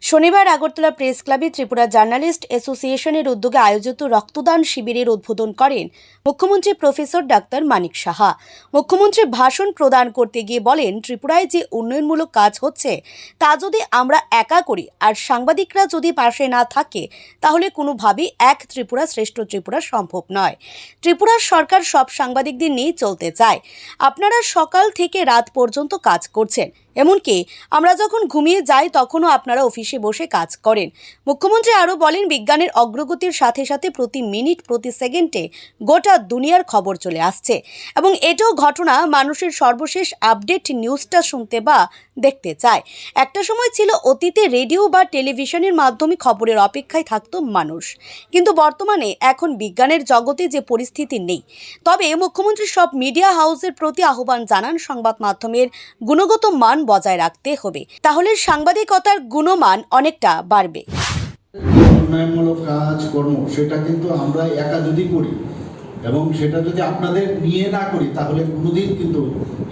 শনিবার আগরতলা প্রেস ক্লাবে ত্রিপুরা জার্নালিস্ট অ্যাসোসিয়েশনের উদ্যোগে আয়োজিত রক্তদান শিবিরের উদ্বোধন করেন মুখ্যমন্ত্রী প্রফেসর ডাক্তার মানিক সাহা। মুখ্যমন্ত্রী ভাষণ প্রদান করতে গিয়ে বলেন, ত্রিপুরায় যে উন্নয়নমূলক কাজ হচ্ছে তা যদি আমরা একা করি আর সাংবাদিকরা যদি পাশে না থাকে তাহলে কোনোভাবেই এক ত্রিপুরা শ্রেষ্ঠ ত্রিপুরা সম্ভব নয়। ত্রিপুরার সরকার সব সাংবাদিকদের নিয়ে চলতে চায়। আপনারা সকাল থেকে রাত পর্যন্ত কাজ করছেন, এমনকি আমরা যখন ঘুমিয়ে যাই তখনও আপনারা অফিসে বসে কাজ করেন। মুখ্যমন্ত্রী আরও বলেন, বিজ্ঞানের অগ্রগতির সাথে সাথে প্রতি মিনিট প্রতি সেকেন্ডে গোটা দুনিয়ার খবর চলে আসছে এবং এটাও ঘটনা মানুষের সর্বশেষ আপডেট নিউজটা শুনতে বা দেখতে চায়। একটা সময় ছিল অতীতে রেডিও বা টেলিভিশনের মাধ্যমে খবরের অপেক্ষায় থাকতো মানুষ, কিন্তু বর্তমানে এখন বিজ্ঞানের জগতে যে পরিস্থিতি নেই। তবে মুখ্যমন্ত্রী সব মিডিয়া হাউসের প্রতি আহ্বান জানান, সংবাদ মাধ্যমের গুণগত মান বজায় রাখতে হবে, তাহলে সাংবাদিকতার গুণমান অনেকটা বাড়বে। উন্নয়নমূলক কাজকর্ম সেটা কিন্তু আমরা একা যদি করি এবং সেটা যদি আপনাদের নিয়ে না করি তাহলে কোনোদিন কিন্তু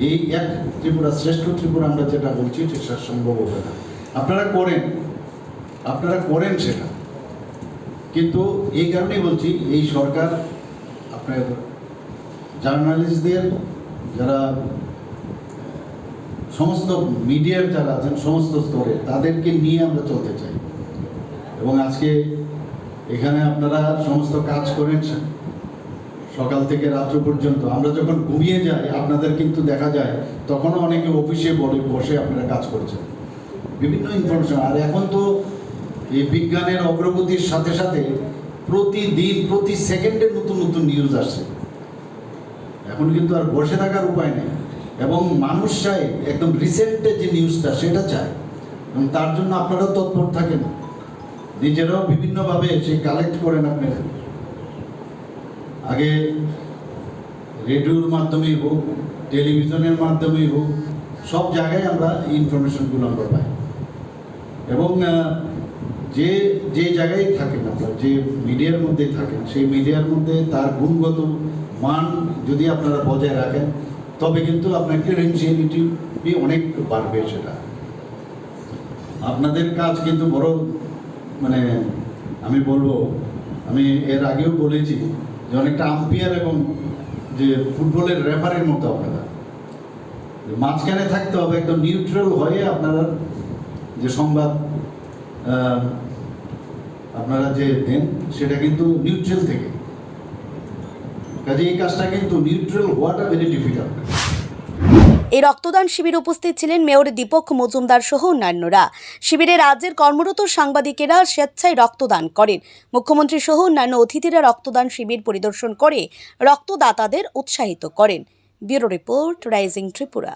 এই এক ত্রিপুরা শ্রেষ্ঠ ত্রিপুরা আমরা যেটা বলছি সেটা সম্ভব হবে না। আপনারা করেন সেটা, কিন্তু এই কারণেই বলছি এই সরকার আপনার জার্নালিস্টদের যারা সমস্ত মিডিয়ার যারা আছেন সমস্ত স্তরে তাদেরকে নিয়ে আমরা চলতে চাই এবং আজকে এখানে আপনারা সমস্ত কাজ করেন সকাল থেকে রাত্র পর্যন্ত। আমরা যখন ঘুমিয়ে যাই আপনাদের কিন্তু দেখা যায় তখনও অনেকে অফিসে বসে আপনারা কাজ করছেন, বিভিন্ন ইনফরমেশন। আর এখন তো এই বিজ্ঞানের অগ্রগতির সাথে সাথে প্রতিদিন প্রতি সেকেন্ডে নতুন নতুন নিউজ আসছে। এখন কিন্তু আর বসে থাকার উপায় নেই এবং মানুষ চায় একদম রিসেন্টে যে নিউজটা সেটা চায় এবং তার জন্য আপনারাও তৎপর থাকেন, নিজেরাও বিভিন্নভাবে সে কালেক্ট করেন। আপনারা আগে রেডিওর মাধ্যমেই হোক, টেলিভিশনের মাধ্যমেই হোক, সব জায়গায় আমরা ইনফরমেশনগুলো আমরা পাই এবং যে যে জায়গায় থাকেন আপনারা, যে মিডিয়ার মধ্যে থাকেন, সেই মিডিয়ার মধ্যে তার গুণগত মান যদি আপনারা বজায় রাখেন তবে কিন্তু আপনার ক্রেডেনশিয়ালিটি অনেক বাড়বে। সেটা আপনাদের কাজ কিন্তু বড়, মানে আমি বলবো, আমি এর আগেও বলেছি যে অনেকটা আম্পায়ার এবং যে ফুটবলের রেফারির মতো আপনারা মাঝখানে থাকতে হবে, একদম নিউট্রাল হয়ে আপনারা যে সংবাদ আপনারা যে দেন সেটা কিন্তু নিউট্রাল থেকে। কাজে এই কাজটা কিন্তু নিউট্রাল হওয়াটা ভেরি ডিফিকাল্ট। এই রক্তদান শিবিরে উপস্থিত ছিলেন মেয়র দীপক মজুমদার সহ অন্যান্যরা। শিবিরে রাজ্যের কর্মরত সাংবাদিকেরা স্বেচ্ছায় রক্তদান করেন। মুখ্যমন্ত্রী সহ অন্যান্য অতিথিরা রক্তদান শিবির পরিদর্শন করে রক্তদাতাদের উৎসাহিত করেন। Bureau report, rising Tripura.